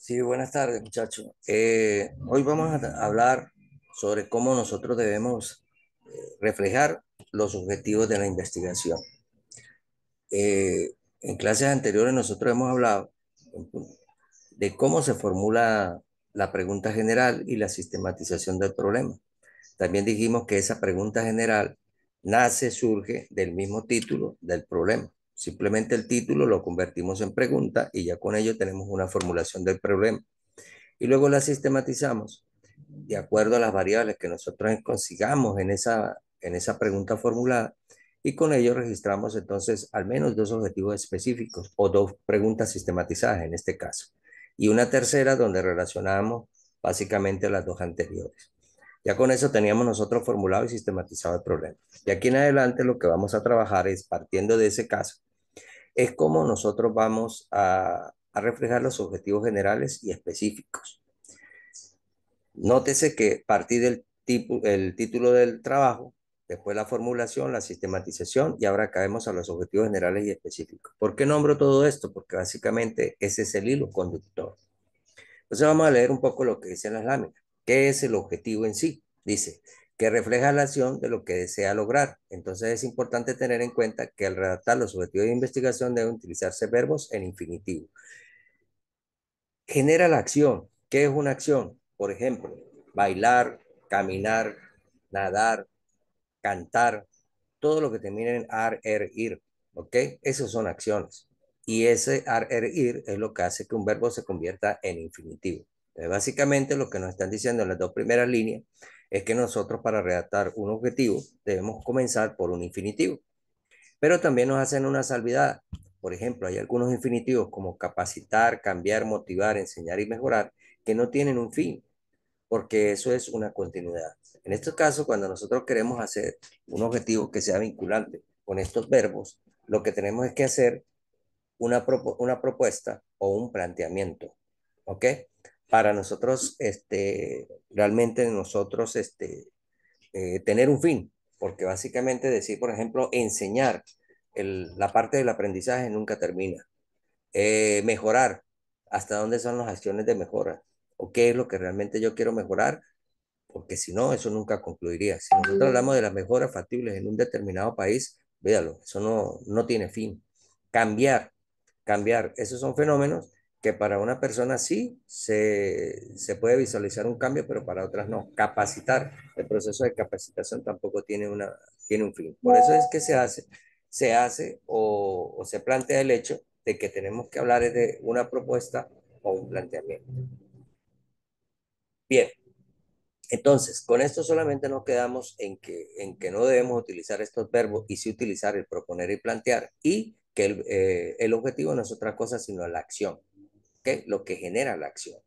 Sí, buenas tardes, muchachos. Hoy vamos a hablar sobre cómo nosotros debemos reflejar los objetivos de la investigación. En clases anteriores nosotros hemos hablado de cómo se formula la pregunta general y la sistematización del problema. También dijimos que esa pregunta general surge del mismo título del problema. Simplemente el título lo convertimos en pregunta y ya con ello tenemos una formulación del problema. Y luego la sistematizamos de acuerdo a las variables que nosotros consigamos en esa pregunta formulada y con ello registramos entonces al menos dos objetivos específicos o dos preguntas sistematizadas en este caso y una tercera donde relacionamos básicamente las dos anteriores. Ya con eso teníamos nosotros formulado y sistematizado el problema. Y aquí en adelante lo que vamos a trabajar es, partiendo de ese caso, es cómo nosotros vamos a reflejar los objetivos generales y específicos. Nótese que partí del el título del trabajo, después la formulación, la sistematización y ahora caemos a los objetivos generales y específicos. ¿Por qué nombro todo esto? Porque básicamente ese es el hilo conductor. Entonces vamos a leer un poco lo que dicen las láminas. ¿Qué es el objetivo en sí? Dice que refleja la acción de lo que desea lograr. Entonces es importante tener en cuenta que al redactar los objetivos de investigación deben utilizarse verbos en infinitivo. Genera la acción. ¿Qué es una acción? Por ejemplo, bailar, caminar, nadar, cantar, todo lo que termine en ar, er, ir, ¿ok? Esas son acciones. Y ese ar, er, ir es lo que hace que un verbo se convierta en infinitivo. Entonces, básicamente lo que nos están diciendo en las dos primeras líneas es que nosotros para redactar un objetivo debemos comenzar por un infinitivo. Pero también nos hacen una salvedad. Por ejemplo, hay algunos infinitivos como capacitar, cambiar, motivar, enseñar y mejorar que no tienen un fin, porque eso es una continuidad. En este caso, cuando nosotros queremos hacer un objetivo que sea vinculante con estos verbos, lo que tenemos es que hacer una propuesta o un planteamiento, ¿ok? Para nosotros, realmente nosotros, tener un fin, porque básicamente decir, por ejemplo, enseñar, la parte del aprendizaje nunca termina. Mejorar, hasta dónde son las acciones de mejora, o qué es lo que realmente yo quiero mejorar, porque si no, eso nunca concluiría. Si nosotros hablamos de las mejoras factibles en un determinado país, véalo, eso no tiene fin. Cambiar, cambiar, esos son fenómenos que para una persona sí se puede visualizar un cambio, pero para otras no. Capacitar, el proceso de capacitación tampoco tiene un fin. Por eso es que se hace o se plantea el hecho de que tenemos que hablar de una propuesta o un planteamiento. Bien, entonces, con esto solamente nos quedamos en que no debemos utilizar estos verbos y sí utilizar el proponer y plantear y que el objetivo no es otra cosa sino la acción, ¿ok? Lo que genera la acción.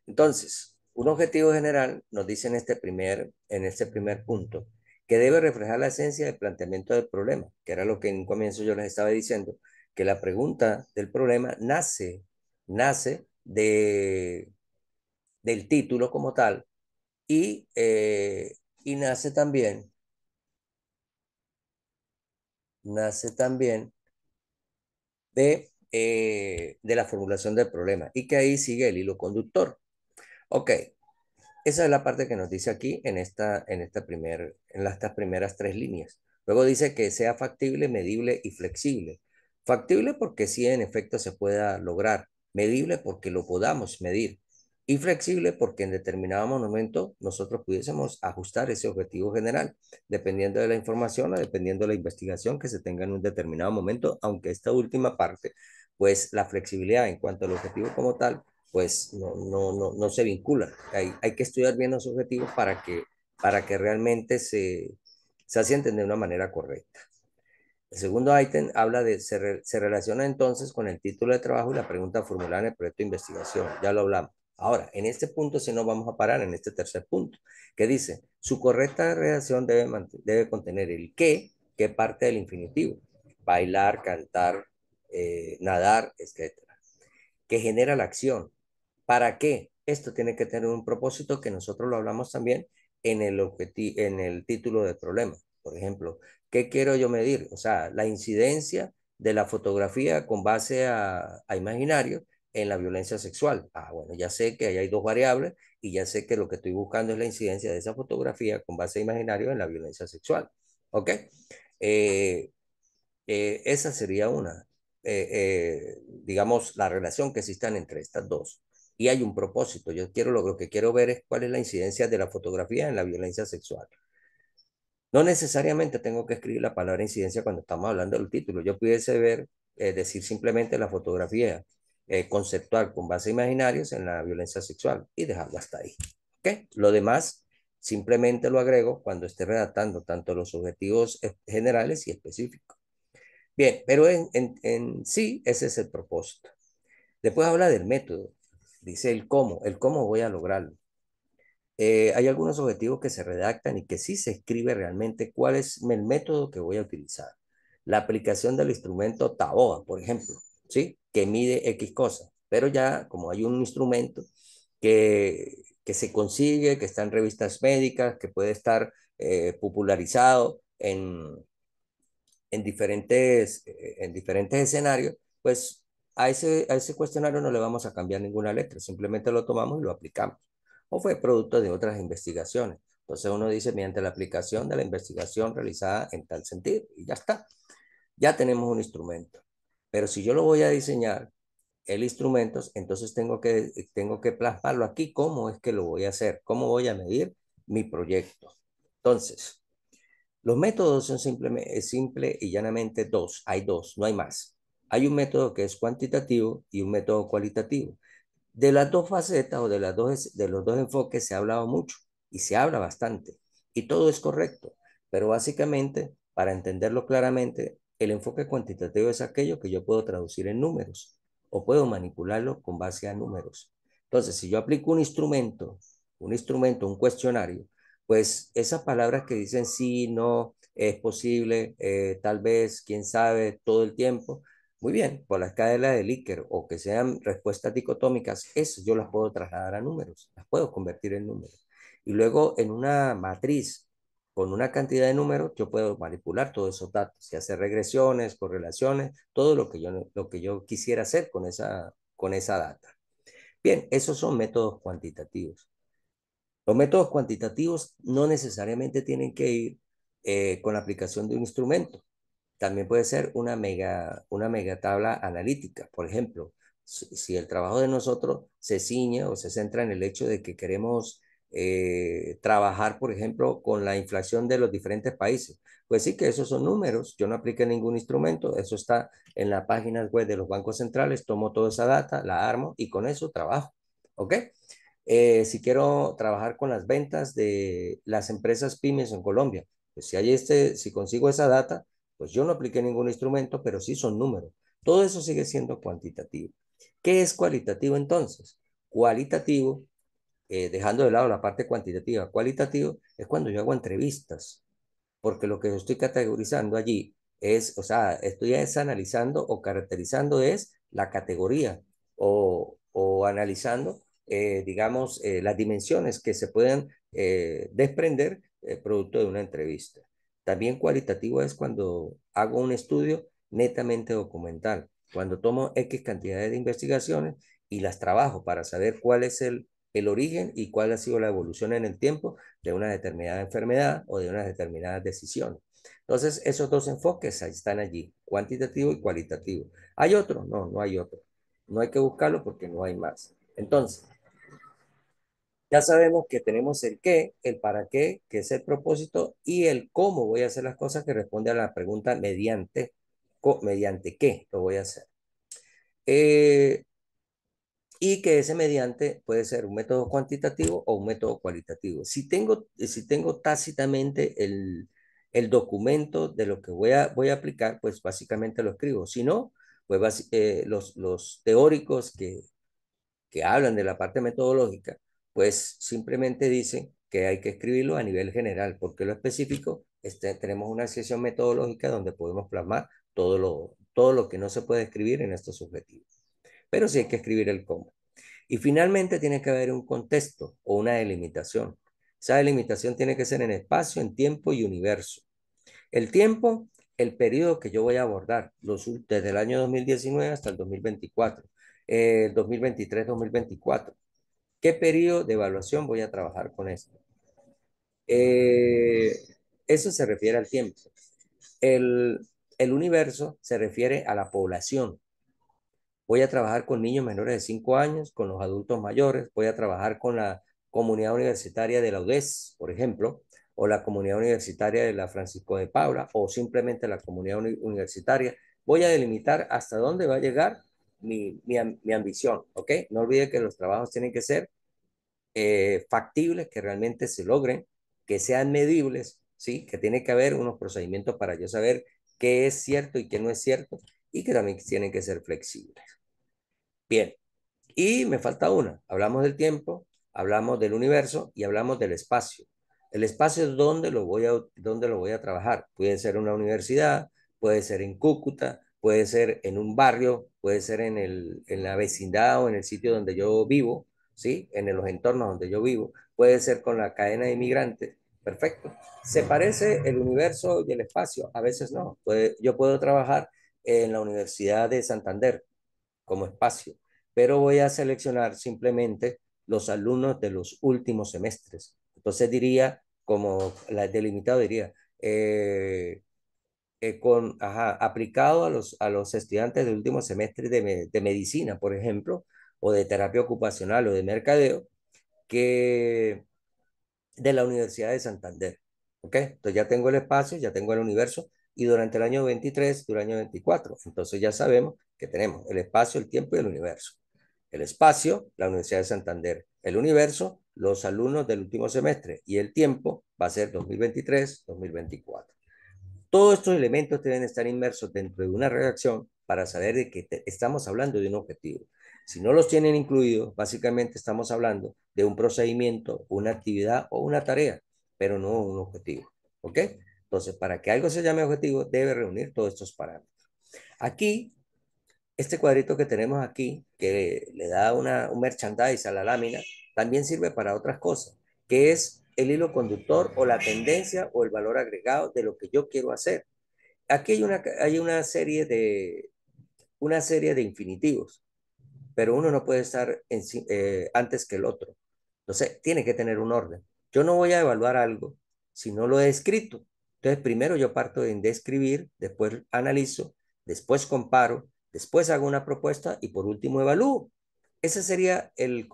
Entonces, un objetivo general nos dice en este primer punto que debe reflejar la esencia del planteamiento del problema, que era lo que en un comienzo yo les estaba diciendo, que la pregunta del problema nace del título como tal y nace también de la formulación del problema y que ahí sigue el hilo conductor. Ok, esa es la parte que nos dice aquí en estas primeras tres líneas. Luego dice que sea factible, medible y flexible. Factible porque sí, en efecto, se pueda lograr. Medible porque lo podamos medir. Y flexible porque en determinado momento nosotros pudiésemos ajustar ese objetivo general, dependiendo de la información o dependiendo de la investigación que se tenga en un determinado momento, aunque esta última parte, pues la flexibilidad en cuanto al objetivo como tal, pues no se vincula. Hay que estudiar bien los objetivos para que realmente se asienten de una manera correcta. El segundo ítem habla se relaciona entonces con el título de trabajo y la pregunta formulada en el proyecto de investigación. Ya lo hablamos. Ahora, en este punto sí nos vamos a parar en este tercer punto, que dice, su correcta redacción debe contener el que parte del infinitivo, bailar, cantar, nadar, etcétera, que genera la acción. ¿Para qué? Esto tiene que tener un propósito que nosotros lo hablamos también en el título del problema. Por ejemplo, ¿qué quiero yo medir? O sea, la incidencia de la fotografía con base a imaginario en la violencia sexual? Ah, bueno, ya sé que ahí hay dos variables y ya sé que lo que estoy buscando es la incidencia de esa fotografía con base imaginario en la violencia sexual. ¿Ok? Eh, esa sería una, digamos, la relación que existan entre estas dos. Y hay un propósito. Yo quiero, lo que quiero ver es cuál es la incidencia de la fotografía en la violencia sexual. No necesariamente tengo que escribir la palabra incidencia cuando estamos hablando del título. Yo pudiese ver, decir simplemente la fotografía conceptual con base imaginarios en la violencia sexual y dejarlo hasta ahí. ¿Ok? Lo demás simplemente lo agrego cuando esté redactando tanto los objetivos generales y específicos. Bien, pero en sí ese es el propósito. Después habla del método. Dice el cómo voy a lograrlo. Hay algunos objetivos que se redactan y que sí se escribe realmente cuál es el método que voy a utilizar. La aplicación del instrumento TAOA, por ejemplo, ¿sí? Que mide X cosas. Pero ya como hay un instrumento que se consigue, que está en revistas médicas, que puede estar popularizado en diferentes escenarios, pues a ese cuestionario no le vamos a cambiar ninguna letra, simplemente lo tomamos y lo aplicamos. O fue producto de otras investigaciones. Entonces uno dice, mediante la aplicación de la investigación realizada en tal sentido, y ya está. Ya tenemos un instrumento. Pero si yo lo voy a diseñar, el instrumento, entonces tengo que plasmarlo aquí. ¿Cómo es que lo voy a hacer? ¿Cómo voy a medir mi proyecto? Entonces, los métodos son simple y llanamente dos. Hay dos, no hay más. Hay un método que es cuantitativo y un método cualitativo. De las dos facetas o de los dos enfoques se ha hablado mucho y se habla bastante y todo es correcto, pero básicamente, para entenderlo claramente, el enfoque cuantitativo es aquello que yo puedo traducir en números o puedo manipularlo con base a números. Entonces, si yo aplico un cuestionario, pues esas palabras que dicen sí, no, es posible, tal vez, quién sabe, todo el tiempo, muy bien, por la escala de Likert o que sean respuestas dicotómicas, eso yo las puedo trasladar a números, las puedo convertir en números. Y luego en una matriz con una cantidad de números, yo puedo manipular todos esos datos y hacer regresiones, correlaciones, todo lo que yo quisiera hacer con esa data. Bien, esos son métodos cuantitativos. Los métodos cuantitativos no necesariamente tienen que ir con la aplicación de un instrumento. También puede ser una mega tabla analítica. Por ejemplo, si el trabajo de nosotros se ciñe o se centra en el hecho de que queremos trabajar, por ejemplo, con la inflación de los diferentes países, pues sí que esos son números. Yo no apliqué ningún instrumento, eso está en la página web de los bancos centrales, tomo toda esa data, la armo y con eso trabajo. ¿Ok? Si quiero trabajar con las ventas de las empresas pymes en Colombia, pues si consigo esa data, pues yo no apliqué ningún instrumento, pero sí son números. Todo eso sigue siendo cuantitativo. ¿Qué es cualitativo entonces? Cualitativo, dejando de lado la parte cuantitativa, cualitativo es cuando yo hago entrevistas, porque lo que yo estoy categorizando allí es, o sea, estoy es analizando o caracterizando es la categoría o analizando, digamos, las dimensiones que se pueden desprender producto de una entrevista. También cualitativo es cuando hago un estudio netamente documental, cuando tomo X cantidades de investigaciones y las trabajo para saber cuál es el origen y cuál ha sido la evolución en el tiempo de una determinada enfermedad o de unas determinadas decisiones. Entonces, esos dos enfoques ahí están allí, cuantitativo y cualitativo. ¿Hay otro? No, no hay otro. No hay que buscarlo porque no hay más. Entonces, ya sabemos que tenemos el qué, el para qué, que es el propósito, y el cómo voy a hacer las cosas que responde a la pregunta mediante qué lo voy a hacer. Eh, y que ese mediante puede ser un método cuantitativo o un método cualitativo. Si tengo tácitamente el documento de lo que voy a aplicar, pues básicamente lo escribo. Si no, pues los teóricos que hablan de la parte metodológica, pues simplemente dicen que hay que escribirlo a nivel general, porque lo específico, tenemos una sesión metodológica donde podemos plasmar todo lo que no se puede escribir en estos objetivos. Pero sí hay que escribir el cómo. Y finalmente tiene que haber un contexto o una delimitación. Esa delimitación tiene que ser en espacio, en tiempo y universo. El tiempo, el periodo que yo voy a abordar, desde el año 2019 hasta el 2024. 2023-2024. ¿Qué periodo de evaluación voy a trabajar con esto? Eso se refiere al tiempo. El, el universo se refiere a la población. Voy a trabajar con niños menores de 5 años, con los adultos mayores, voy a trabajar con la comunidad universitaria de la UDES, por ejemplo, o la comunidad universitaria de la Francisco de Paula, o simplemente la comunidad universitaria. Voy a delimitar hasta dónde va a llegar mi ambición, ¿ok? No olvide que los trabajos tienen que ser factibles, que realmente se logren, que sean medibles, ¿sí? Que tiene que haber unos procedimientos para yo saber qué es cierto y qué no es cierto, y que también tienen que ser flexibles. Bien, y me falta una. Hablamos del tiempo, hablamos del universo y hablamos del espacio. El espacio es donde lo voy a trabajar. Puede ser una universidad, puede ser en Cúcuta, puede ser en un barrio, puede ser en la vecindad o en el sitio donde yo vivo, ¿sí? En los entornos donde yo vivo. Puede ser con la cadena de inmigrantes. Perfecto. ¿Se parece el universo y el espacio? A veces no. Yo puedo trabajar en la Universidad de Santander como espacio, pero voy a seleccionar simplemente los alumnos de los últimos semestres. Entonces diría, como la delimitado diría, aplicado a los estudiantes del último semestre de medicina, por ejemplo, o de terapia ocupacional o de mercadeo, que de la Universidad de Santander. ¿Ok? Entonces ya tengo el espacio, ya tengo el universo, y durante el año 23, durante el año 24. Entonces ya sabemos que tenemos el espacio, el tiempo y el universo. El espacio, la Universidad de Santander. El universo, los alumnos del último semestre. Y el tiempo va a ser 2023-2024. Todos estos elementos deben estar inmersos dentro de una redacción para saber de que estamos hablando de un objetivo. Si no los tienen incluidos, básicamente estamos hablando de un procedimiento, una actividad o una tarea, pero no un objetivo. ¿Ok? Entonces, para que algo se llame objetivo, debe reunir todos estos parámetros. Aquí, este cuadrito que tenemos aquí, que le da un merchandise a la lámina, también sirve para otras cosas, que es el hilo conductor o la tendencia o el valor agregado de lo que yo quiero hacer. Aquí hay una serie de infinitivos, pero uno no puede estar antes que el otro. Entonces, tiene que tener un orden. Yo no voy a evaluar algo si no lo he escrito. Entonces, primero yo parto de describir, después analizo, después comparo, después hago una propuesta y por último evalúo. Ese sería la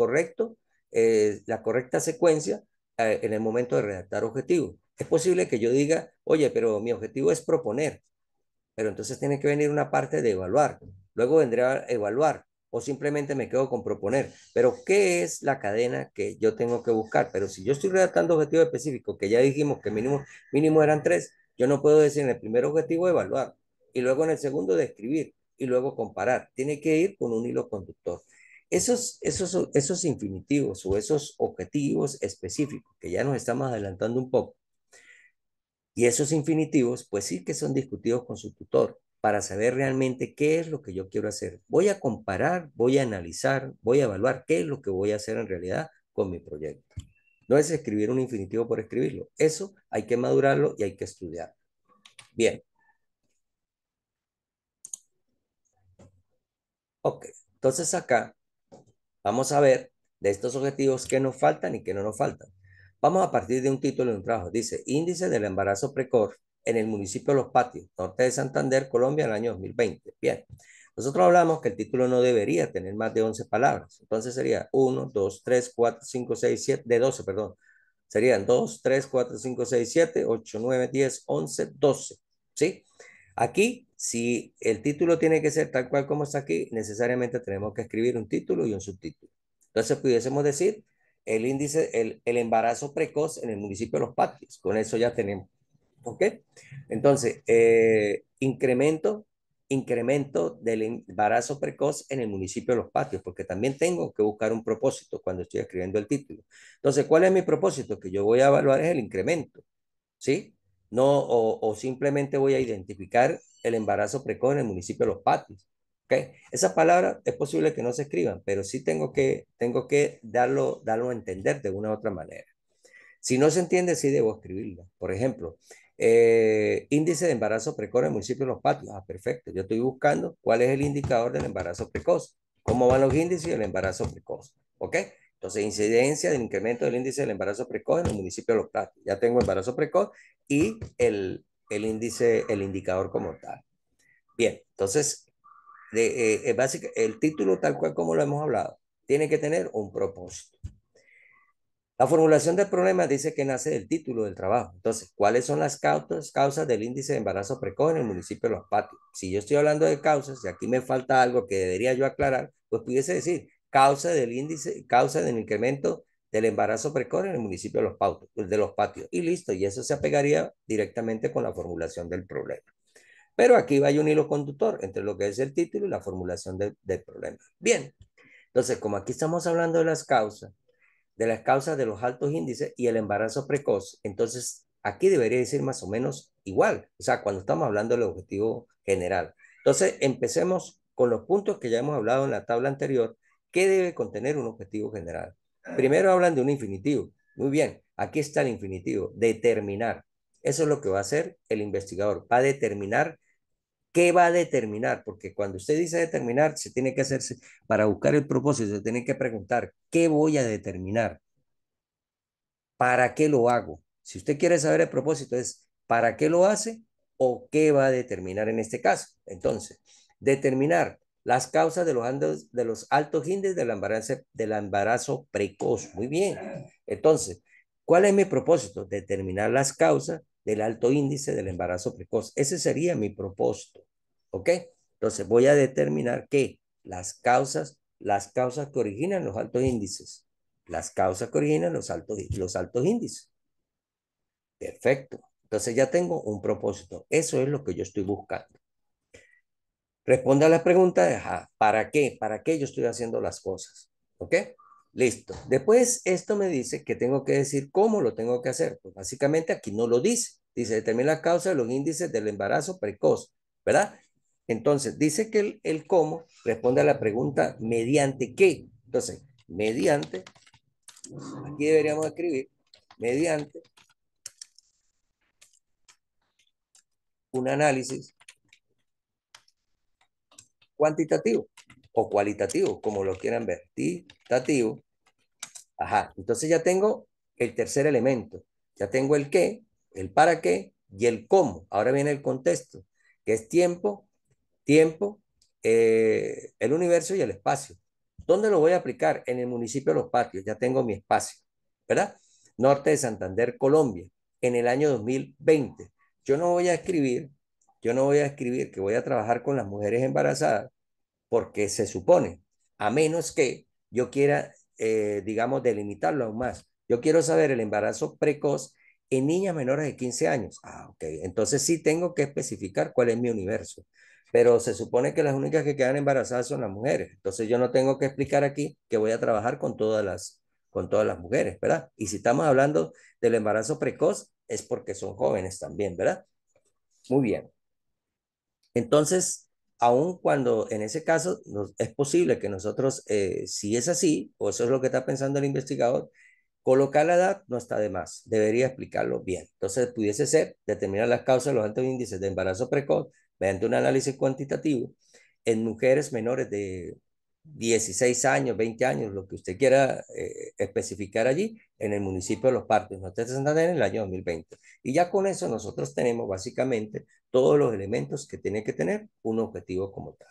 correcta secuencia en el momento de redactar objetivos. Es posible que yo diga, oye, pero mi objetivo es proponer, pero entonces tiene que venir una parte de evaluar. Luego vendrá a evaluar o simplemente me quedo con proponer. Pero ¿qué es la cadena que yo tengo que buscar? Pero si yo estoy redactando objetivos específicos, que ya dijimos que mínimo eran tres, yo no puedo decir en el primer objetivo evaluar y luego en el segundo describir y luego comparar. Tiene que ir con un hilo conductor. Esos infinitivos o esos objetivos específicos, que ya nos estamos adelantando un poco, y esos infinitivos, pues sí que son discutidos con su tutor para saber realmente qué es lo que yo quiero hacer. Voy a comparar, voy a analizar, voy a evaluar qué es lo que voy a hacer en realidad con mi proyecto. No es escribir un infinitivo por escribirlo. Eso hay que madurarlo y hay que estudiar. Bien, ok. Entonces acá vamos a ver de estos objetivos qué nos faltan y qué no nos faltan. Vamos a partir de un título de un trabajo. Dice, Índice del embarazo precoz en el municipio de Los Patios, norte de Santander, Colombia, en el año 2020. Bien, nosotros hablamos que el título no debería tener más de 11 palabras. Entonces sería 1, 2, 3, 4, 5, 6, 7, de 12, perdón. Serían 2, 3, 4, 5, 6, 7, 8, 9, 10, 11, 12. ¿Sí? Aquí, si el título tiene que ser tal cual como está aquí, necesariamente tenemos que escribir un título y un subtítulo. Entonces, pudiésemos decir el embarazo precoz en el municipio de Los Patios. Con eso ya tenemos. ¿Ok? Entonces, incremento del embarazo precoz en el municipio de Los Patios, porque también tengo que buscar un propósito cuando estoy escribiendo el título. Entonces, ¿cuál es mi propósito? Que yo voy a evaluar es el incremento. ¿Sí? No, o simplemente voy a identificar el embarazo precoz en el municipio de Los Patios. ¿Ok? Esas palabras es posible que no se escriban, pero sí tengo que darlo a entender de una u otra manera. Si no se entiende, sí debo escribirla. Por ejemplo, índice de embarazo precoz en el municipio de Los Patios. Ah, perfecto. Yo estoy buscando cuál es el indicador del embarazo precoz. ¿Cómo van los índices del embarazo precoz? ¿Ok? Entonces, incidencia del incremento del índice del embarazo precoz en el municipio de Los Platos. Ya tengo embarazo precoz y el índice, el indicador como tal. Bien, entonces, el título tal cual como lo hemos hablado, tiene que tener un propósito. La formulación del problema dice que nace del título del trabajo. Entonces, ¿cuáles son las causas del índice de embarazo precoz en el municipio de Los Patios? Si yo estoy hablando de causas, y aquí me falta algo que debería yo aclarar, pues pudiese decir causa del índice, causa del incremento del embarazo precoz en el municipio de Los Patios. Y listo, y eso se apegaría directamente con la formulación del problema. Pero aquí va un hilo conductor entre lo que es el título y la formulación del problema. Bien, entonces, como aquí estamos hablando de las causas de los altos índices y el embarazo precoz, entonces aquí debería decir más o menos igual, o sea, cuando estamos hablando del objetivo general. Entonces, empecemos con los puntos que ya hemos hablado en la tabla anterior. ¿Qué debe contener un objetivo general? Primero hablan de un infinitivo. Muy bien, aquí está el infinitivo, determinar. Eso es lo que va a hacer el investigador, va a determinar. ¿Qué va a determinar? Porque cuando usted dice determinar, se tiene que hacerse, para buscar el propósito, se tiene que preguntar, ¿qué voy a determinar? ¿Para qué lo hago? Si usted quiere saber el propósito, es ¿para qué lo hace o qué va a determinar en este caso? Entonces, determinar las causas de los altos índices del embarazo precoz. Muy bien. Entonces, ¿cuál es mi propósito? Determinar las causas del alto índice del embarazo precoz. Ese sería mi propósito. ¿Ok? Entonces, voy a determinar que las causas que originan los altos índices, las causas que originan los altos índices. Perfecto. Entonces ya tengo un propósito. Eso es lo que yo estoy buscando. Responda a la pregunta de, ajá, ¿para qué? ¿Para qué yo estoy haciendo las cosas? ¿Ok? Listo. Después esto me dice que tengo que decir cómo lo tengo que hacer. Pues básicamente aquí no lo dice. Dice, determina la causa de los índices del embarazo precoz, ¿verdad? Entonces, dice que el cómo responde a la pregunta mediante qué. Entonces, mediante, aquí deberíamos escribir, mediante un análisis cuantitativo o cualitativo, como lo quieran ver. Cuantitativo. Ajá, entonces ya tengo el tercer elemento. Ya tengo el qué, el para qué y el cómo. Ahora viene el contexto, que es tiempo, el universo y el espacio. ¿Dónde lo voy a aplicar? En el municipio de Los Patios. Ya tengo mi espacio, ¿verdad? Norte de Santander, Colombia, en el año 2020. Yo no voy a escribir, yo no voy a escribir que voy a trabajar con las mujeres embarazadas porque se supone, a menos que yo quiera, digamos, delimitarlo aún más. Yo quiero saber el embarazo precoz en niñas menores de 15 años. Ah, ok. Entonces sí tengo que especificar cuál es mi universo. Pero se supone que las únicas que quedan embarazadas son las mujeres. Entonces yo no tengo que explicar aquí que voy a trabajar con todas las mujeres, ¿verdad? Y si estamos hablando del embarazo precoz, es porque son jóvenes también, ¿verdad? Muy bien. Entonces, aun cuando en ese caso es posible que nosotros, si es así, o eso es lo que está pensando el investigador, colocar la edad no está de más, debería explicarlo bien. Entonces, pudiese ser determinar las causas de los altos índices de embarazo precoz mediante un análisis cuantitativo en mujeres menores de 16 años, 20 años, lo que usted quiera especificar allí, en el municipio de Los Partos, Norte de Santander, en el año 2020. Y ya con eso nosotros tenemos básicamente todos los elementos que tiene que tener un objetivo como tal.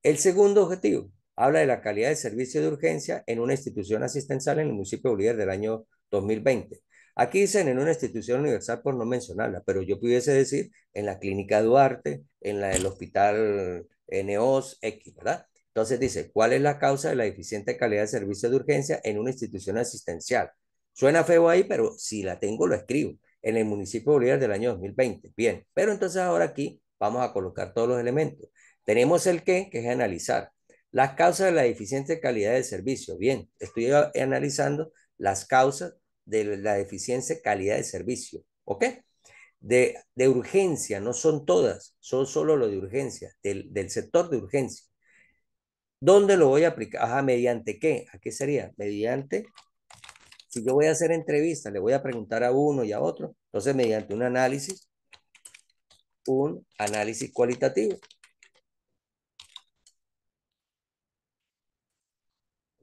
El segundo objetivo habla de la calidad de servicio de urgencia en una institución asistencial en el municipio de Bolívar del año 2020. Aquí dicen en una institución universal por no mencionarla, pero yo pudiese decir en la clínica Duarte, en el hospital NEOS X, ¿verdad? Entonces dice, ¿cuál es la causa de la deficiente calidad de servicio de urgencia en una institución asistencial? Suena feo ahí, pero si la tengo, lo escribo. En el municipio de Bolívar del año 2020. Bien, pero entonces ahora aquí vamos a colocar todos los elementos. Tenemos el qué, que es analizar. Las causas de la deficiente calidad del servicio. Bien, estoy analizando las causas de la deficiencia calidad de servicio. ¿Ok? De urgencia, no son todas, son solo lo de urgencia, del sector de urgencia. ¿Dónde lo voy a aplicar? Ajá, ¿mediante qué? ¿A qué sería? Mediante, si yo voy a hacer entrevistas, le voy a preguntar a uno y a otro, entonces mediante un análisis cualitativo.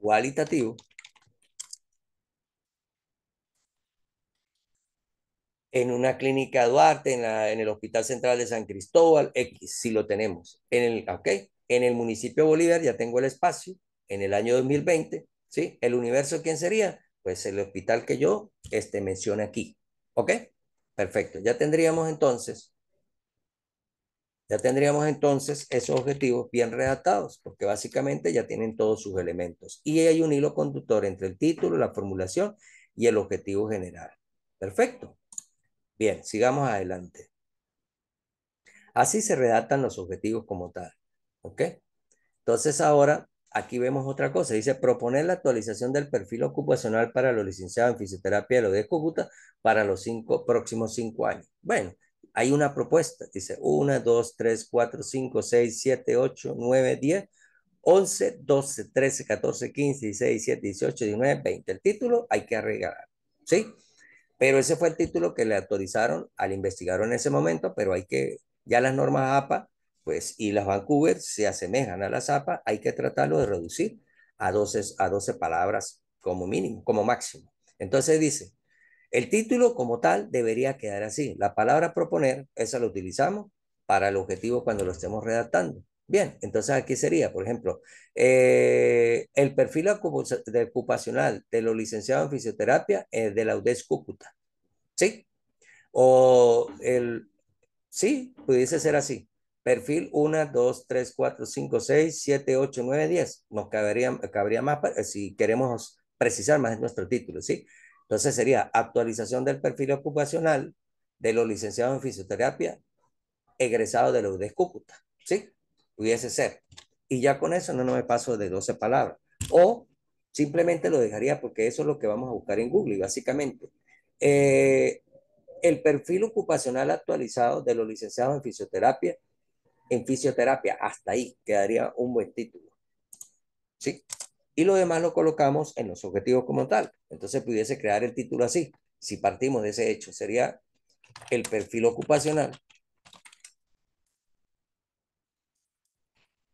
cualitativo en una clínica Duarte, en el Hospital Central de San Cristóbal, X, si lo tenemos. Okay, en el municipio de Bolívar ya tengo el espacio, en el año 2020, ¿sí? El universo, ¿quién sería? Pues el hospital que yo mencione aquí, ¿ok? Perfecto, ya tendríamos entonces esos objetivos bien redactados, porque básicamente ya tienen todos sus elementos. Y hay un hilo conductor entre el título, la formulación y el objetivo general. Perfecto. Bien, sigamos adelante. Así se redactan los objetivos como tal. ¿Ok? Entonces ahora aquí vemos otra cosa. Dice proponer la actualización del perfil ocupacional para los licenciados en fisioterapia de la UDES Cúcuta para los próximos 5 años. Bueno, hay una propuesta. Dice 1, 2, 3, 4, 5, 6, 7, 8, 9, 10, 11, 12, 13, 14, 15, 16, 17, 18, 19, 20. El título hay que arreglar. ¿Sí? Pero ese fue el título que le autorizaron al investigador en ese momento, pero ya las normas APA, pues, y las Vancouver se asemejan a las APA, hay que tratarlo de reducir a doce palabras como mínimo, como máximo. Entonces dice, el título como tal debería quedar así. La palabra proponer, esa la utilizamos para el objetivo cuando lo estemos redactando. Bien, entonces aquí sería, por ejemplo, el perfil ocupacional de los licenciados en fisioterapia de la UDES Cúcuta. ¿Sí? Sí, pudiese ser así. Perfil 1, 2, 3, 4, 5, 6, 7, 8, 9, 10. Nos cabría más si queremos precisar más en nuestro título, ¿sí? Entonces sería actualización del perfil ocupacional de los licenciados en fisioterapia egresados de la UDES Cúcuta, ¿sí? Pudiese ser. Y ya con eso no me paso de 12 palabras. O simplemente lo dejaría porque eso es lo que vamos a buscar en Google, y básicamente. Eh, el perfil ocupacional actualizado de los licenciados en fisioterapia, hasta ahí quedaría un buen título, ¿sí? Y lo demás lo colocamos en los objetivos como tal. Entonces pudiese crear el título así, si partimos de ese hecho, sería el perfil ocupacional,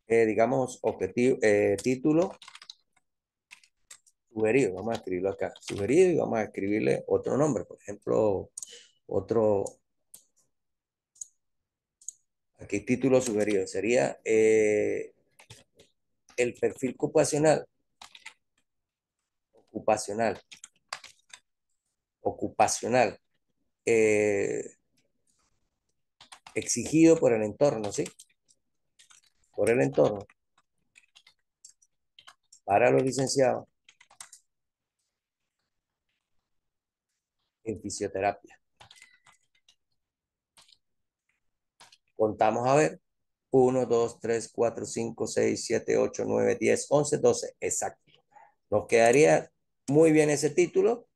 digamos, título sugerido, vamos a escribirlo acá, sugerido, y vamos a escribirle otro nombre, por ejemplo, otro, aquí título sugerido, sería el perfil ocupacional, ocupacional, eh, exigido por el entorno, ¿sí? Por el entorno, para los licenciados en fisioterapia. Contamos a ver, 1, 2, 3, 4, 5, 6, 7, 8, 9, 10, 11, 12, exacto. Nos quedaría muy bien ese título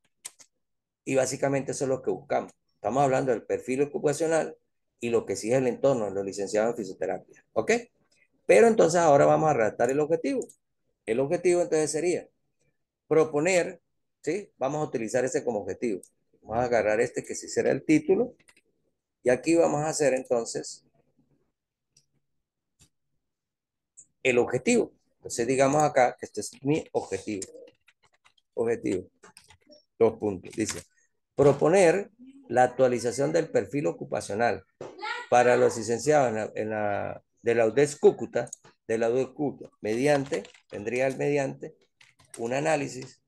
y básicamente eso es lo que buscamos. Estamos hablando del perfil ocupacional y lo que sigue el entorno de los licenciados en fisioterapia, ¿ok? Pero entonces ahora vamos a redactar el objetivo. El objetivo entonces sería proponer, ¿sí? Vamos a utilizar ese como objetivo. Vamos a agarrar este que sí será el título y aquí vamos a hacer entonces el objetivo. Entonces digamos acá que este es mi objetivo. Objetivo. 2 puntos. Dice, proponer la actualización del perfil ocupacional para los licenciados de la UDES Cúcuta, tendría el mediante un análisis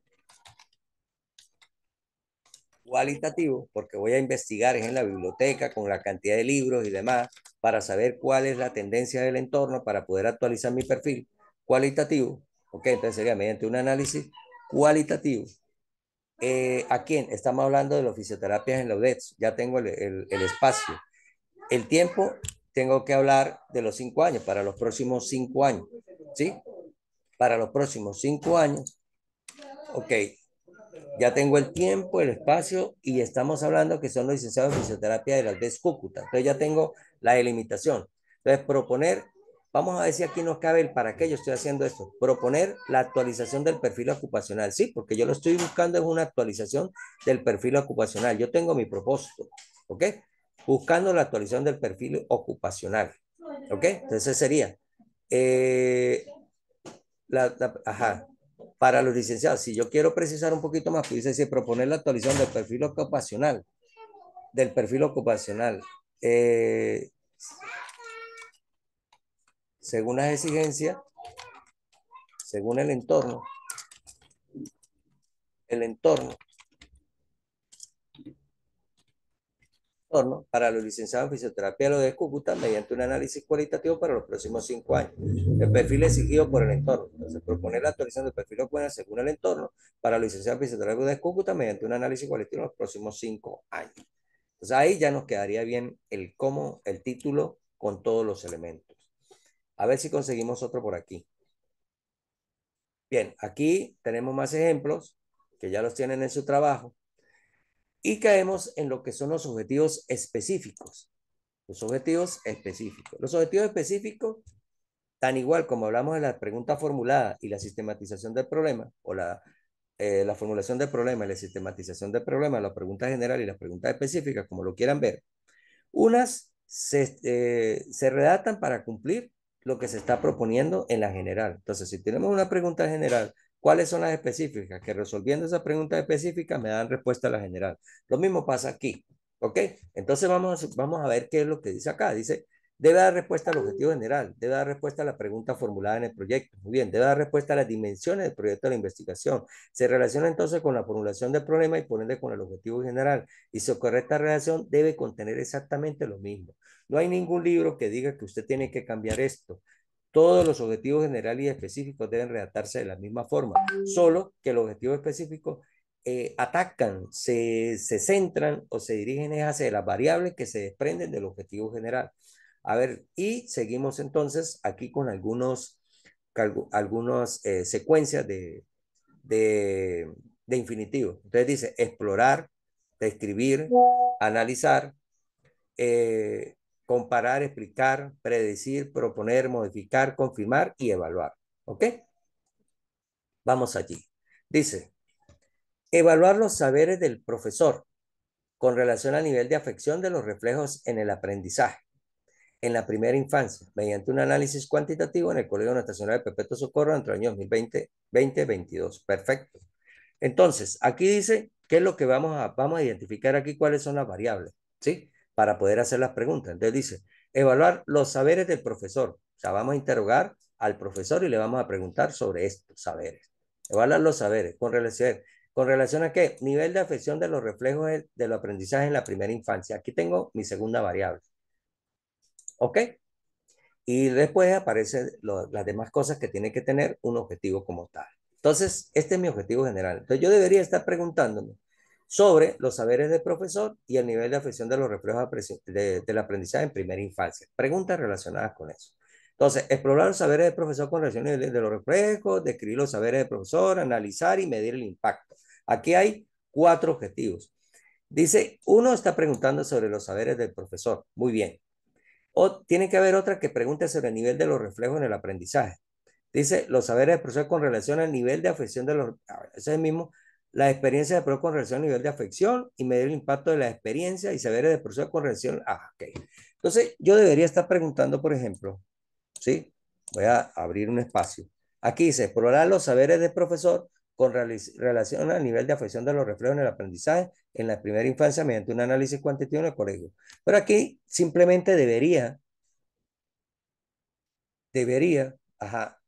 cualitativo, porque voy a investigar en la biblioteca con la cantidad de libros y demás para saber cuál es la tendencia del entorno para poder actualizar mi perfil cualitativo. Ok, entonces sería mediante un análisis cualitativo. ¿A quién? Estamos hablando de las fisioterapias en la UDEX. Ya tengo el espacio. El tiempo, tengo que hablar de los 5 años, para los próximos 5 años. ¿Sí? Para los próximos 5 años. Ok, ya tengo el tiempo, el espacio y estamos hablando que son los licenciados en fisioterapia de la UDES Cúcuta. Entonces ya tengo la delimitación. Entonces proponer, vamos a ver si aquí nos cabe el para qué yo estoy haciendo esto. Proponer la actualización del perfil ocupacional. Sí, porque yo lo estoy buscando es una actualización del perfil ocupacional. Yo tengo mi propósito. ¿Ok? Buscando la actualización del perfil ocupacional. ¿Ok? Entonces sería, ajá. Para los licenciados, si yo quiero precisar un poquito más, pudiese decir proponer la actualización del perfil ocupacional, eh, según las exigencias, según el entorno para los licenciados en fisioterapia lo de Cúcuta mediante un análisis cualitativo para los próximos 5 años. El perfil exigido por el entorno. Entonces, proponer la actualización del perfil ocupacional según el entorno para los licenciados en fisioterapia de Cúcuta mediante un análisis cualitativo en los próximos 5 años. Entonces, ahí ya nos quedaría bien el cómo, el título con todos los elementos. A ver si conseguimos otro por aquí. Bien, aquí tenemos más ejemplos que ya los tienen en su trabajo y caemos en lo que son los objetivos específicos. Los objetivos específicos. Los objetivos específicos, tan igual como hablamos de la pregunta formulada y la sistematización del problema, o la formulación del problema y la sistematización del problema, la pregunta general y las preguntas específicas, como lo quieran ver, unas se redactan para cumplir lo que se está proponiendo en la general. Entonces, si tenemos una pregunta general, ¿cuáles son las específicas? Que resolviendo esas preguntas específicas me dan respuesta a la general. Lo mismo pasa aquí. ¿Ok? Entonces vamos a ver qué es lo que dice acá. Dice, debe dar respuesta al objetivo general, debe dar respuesta a la pregunta formulada en el proyecto. Muy bien, debe dar respuesta a las dimensiones del proyecto de la investigación. Se relaciona entonces con la formulación del problema y ponerle con el objetivo general y su correcta redacción debe contener exactamente lo mismo. No hay ningún libro que diga que usted tiene que cambiar esto. Todos los objetivos generales y específicos deben redactarse de la misma forma, solo que los objetivos específicos atacan, se centran o se dirigen hacia las variables que se desprenden del objetivo general. A ver, y seguimos entonces aquí con algunas secuencias de, de infinitivo. Entonces dice explorar, describir, analizar, comparar, explicar, predecir, proponer, modificar, confirmar y evaluar. ¿Ok? Vamos allí. Dice, evaluar los saberes del profesor con relación al nivel de afección de los reflejos en el aprendizaje en la primera infancia, mediante un análisis cuantitativo en el Colegio Nuestra Señora de Perpetuo Socorro entre el año 2020-2022. Perfecto. Entonces, aquí dice qué es lo que vamos a identificar aquí, cuáles son las variables, ¿sí? Para poder hacer las preguntas. Entonces dice, evaluar los saberes del profesor. O sea, vamos a interrogar al profesor y le vamos a preguntar sobre estos saberes. Evaluar los saberes. ¿Con relación a qué? Nivel de afección de los reflejos de los aprendizajes en la primera infancia. Aquí tengo mi segunda variable. ¿Ok? Y después aparecen las demás cosas que tiene que tener un objetivo como tal. Entonces, este es mi objetivo general. Entonces, yo debería estar preguntándome sobre los saberes del profesor y el nivel de afección de los reflejos del aprendizaje en primera infancia. Preguntas relacionadas con eso. Entonces, explorar los saberes del profesor con relación a de los reflejos, describir los saberes del profesor, analizar y medir el impacto. Aquí hay 4 objetivos. Dice, uno está preguntando sobre los saberes del profesor. Muy bien. O tiene que haber otra que pregunte sobre el nivel de los reflejos en el aprendizaje. Dice, los saberes del profesor con relación al nivel de afección de los... Ese es el mismo. La experiencia del profesor con relación al nivel de afección y medir el impacto de la experiencia y saberes del profesor con relación... Ok. Entonces, yo debería estar preguntando, por ejemplo, ¿sí? Voy a abrir un espacio. Aquí dice, explorar los saberes del profesor con relación al nivel de afección de los reflejos en el aprendizaje en la primera infancia mediante un análisis cuantitativo en el colegio. Pero aquí simplemente ajá,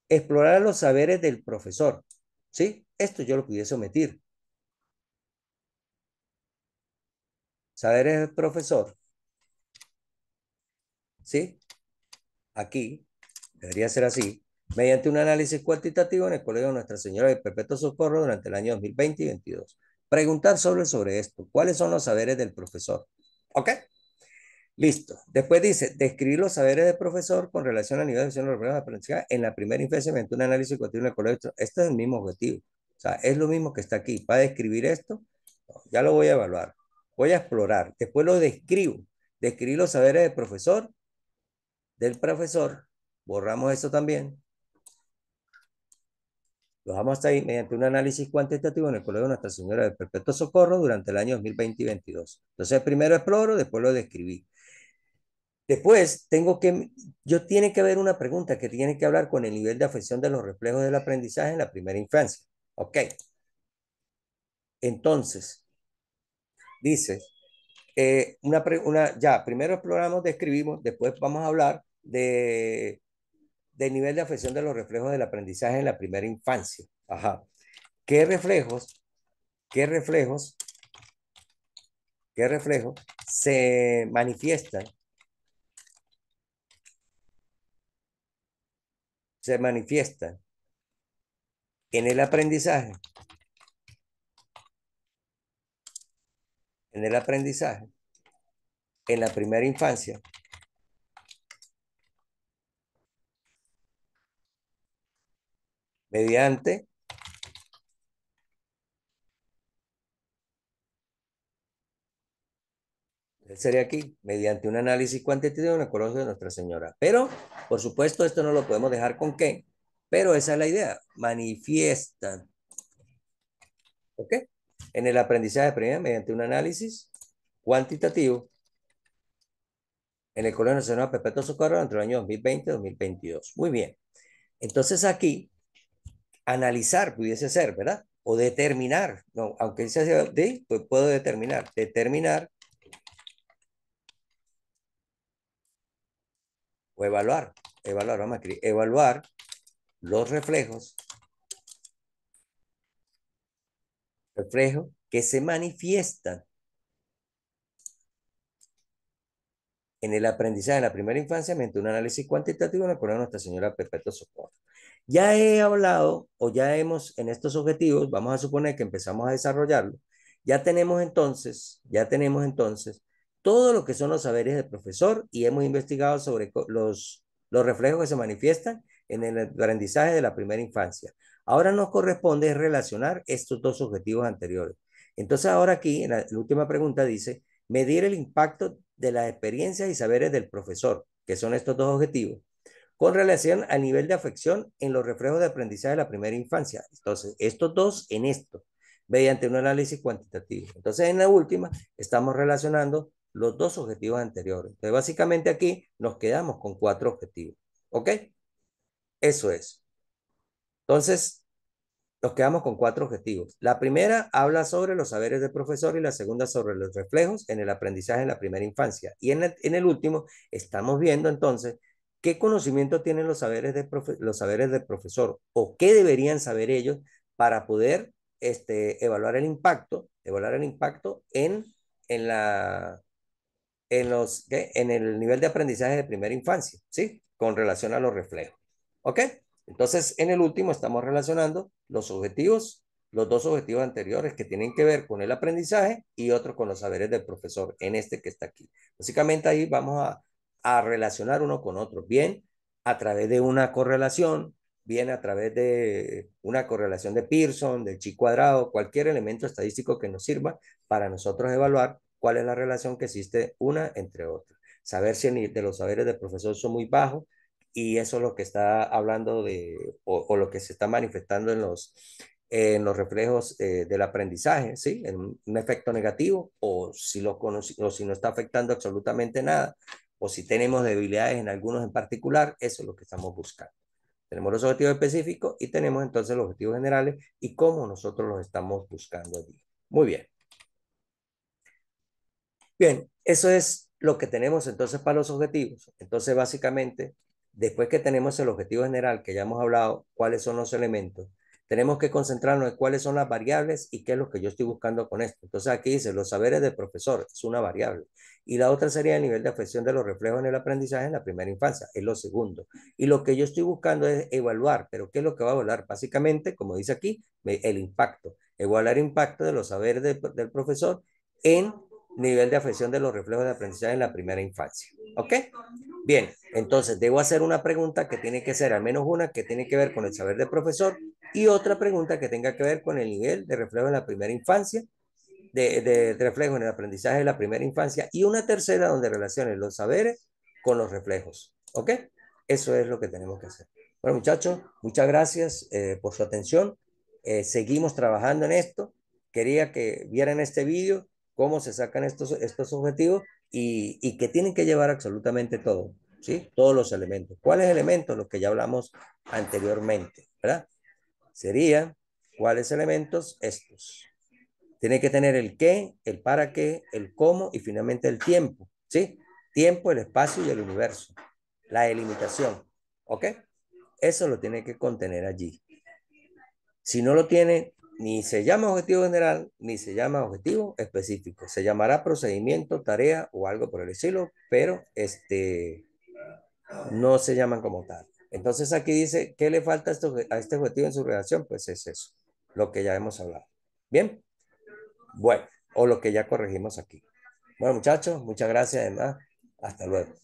explorar los saberes del profesor, ¿sí? Esto yo lo pudiese omitir. Saberes del profesor, ¿sí? Aquí, debería ser así, mediante un análisis cuantitativo en el Colegio de Nuestra Señora de Perpetuo Socorro durante el año 2020 y 2022. Preguntar sobre esto. ¿Cuáles son los saberes del profesor? ¿Ok? Listo. Después dice, describir los saberes del profesor con relación al nivel de visión de los problemas de aprendizaje en la primera infancia mediante un análisis continuo en el colegio. Este es el mismo objetivo. O sea, es lo mismo que está aquí. Para describir esto, no, ya lo voy a evaluar. Voy a explorar. Después lo describo. Describir los saberes del profesor. Borramos eso también. Lo dejamos hasta ahí mediante un análisis cuantitativo en el Colegio de Nuestra Señora del Perpetuo Socorro durante el año 2020 y 2022. Entonces, primero exploro, después lo describí. Después, yo tiene que haber una pregunta que tiene que hablar con el nivel de afección de los reflejos del aprendizaje en la primera infancia. Ok, entonces, dice, ya, primero exploramos, describimos, después vamos a hablar del nivel de afección de los reflejos del aprendizaje en la primera infancia. Ajá. ¿Qué reflejos, qué reflejos, qué reflejos se manifiestan en el aprendizaje, en el aprendizaje, en la primera infancia, mediante, sería aquí, mediante un análisis cuantitativo en el colegio de Nuestra Señora. Pero, por supuesto, esto no lo podemos dejar con qué, pero esa es la idea, manifiestan, ¿ok? En el aprendizaje primero, mediante un análisis cuantitativo en el Colegio Nacional Perpetuo Socorro entre el año 2020 y 2022. Muy bien. Entonces aquí, analizar pudiese ser, ¿verdad? O determinar, no, aunque dice de, pues puedo determinar o evaluar, vamos a escribir, evaluar los reflejos que se manifiestan en el aprendizaje de la primera infancia mediante un análisis cuantitativo en el Colegio de Nuestra Señora Perpetuo Socorro. Ya he hablado o ya hemos en estos objetivos, vamos a suponer que empezamos a desarrollarlo, ya tenemos entonces todo lo que son los saberes del profesor y hemos investigado sobre los reflejos que se manifiestan en el aprendizaje de la primera infancia. Ahora nos corresponde relacionar estos dos objetivos anteriores. Entonces ahora aquí, en la última pregunta dice, medir el impacto de las experiencias y saberes del profesor, que son estos dos objetivos, con relación al nivel de afección en los reflejos de aprendizaje de la primera infancia. Entonces, estos dos en esto, mediante un análisis cuantitativo. Entonces, en la última, estamos relacionando los dos objetivos anteriores. Entonces, básicamente aquí nos quedamos con 4 objetivos. ¿Ok? Eso es. Entonces, nos quedamos con 4 objetivos. La primera habla sobre los saberes del profesor y la segunda sobre los reflejos en el aprendizaje en la primera infancia. Y en el último estamos viendo entonces qué conocimiento tienen los saberes del profesor o qué deberían saber ellos para poder evaluar el impacto en, la, en el nivel de aprendizaje de primera infancia, ¿sí? Con relación a los reflejos. ¿Ok? Entonces, en el último estamos relacionando los dos objetivos anteriores que tienen que ver con el aprendizaje y otro con los saberes del profesor, en este que está aquí. Básicamente ahí vamos a relacionar uno con otro, bien a través de una correlación, bien a través de una correlación de Pearson, del chi cuadrado, cualquier elemento estadístico que nos sirva para nosotros evaluar cuál es la relación que existe una entre otras. Saber si de los saberes del profesor son muy bajos y eso es lo que está hablando o lo que se está manifestando en los reflejos del aprendizaje, ¿sí? En un efecto negativo o si no está afectando absolutamente nada o si tenemos debilidades en algunos en particular, eso es lo que estamos buscando. Tenemos los objetivos específicos y tenemos entonces los objetivos generales y cómo nosotros los estamos buscando allí. Muy bien. Bien, eso es lo que tenemos entonces para los objetivos. Entonces, básicamente, después que tenemos el objetivo general, que ya hemos hablado, cuáles son los elementos, tenemos que concentrarnos en cuáles son las variables y qué es lo que yo estoy buscando con esto. Entonces, aquí dice, los saberes del profesor es una variable. Y la otra sería el nivel de afección de los reflejos en el aprendizaje en la primera infancia, es lo segundo. Y lo que yo estoy buscando es evaluar, pero ¿qué es lo que va a evaluar? Básicamente, como dice aquí, el impacto. Evaluar el impacto de los saberes del profesor en nivel de afección de los reflejos de aprendizaje en la primera infancia. ¿Ok? Bien, entonces debo hacer una pregunta que tiene que ser al menos una que tiene que ver con el saber del profesor y otra pregunta que tenga que ver con el nivel de reflejo en la primera infancia, de reflejo en el aprendizaje de la primera infancia y una tercera donde relacione los saberes con los reflejos. ¿Ok? Eso es lo que tenemos que hacer. Bueno, muchachos, muchas gracias por su atención. Seguimos trabajando en esto. Quería que vieran este vídeo, cómo se sacan estos objetivos y que tienen que llevar absolutamente todo, ¿sí? Todos los elementos. ¿Cuáles elementos? Los que ya hablamos anteriormente, ¿verdad? Serían, ¿cuáles elementos? Estos. Tiene que tener el qué, el para qué, el cómo y finalmente el tiempo, ¿sí? Tiempo, el espacio y el universo. La delimitación, ¿ok? Eso lo tiene que contener allí. Si no lo tiene, ni se llama objetivo general, ni se llama objetivo específico. Se llamará procedimiento, tarea o algo por el estilo, pero no se llaman como tal. Entonces aquí dice, ¿qué le falta a este objetivo en su redacción? Pues es eso, lo que ya hemos hablado. Bien, bueno, o lo que ya corregimos aquí. Bueno, muchachos, muchas gracias además. Hasta luego.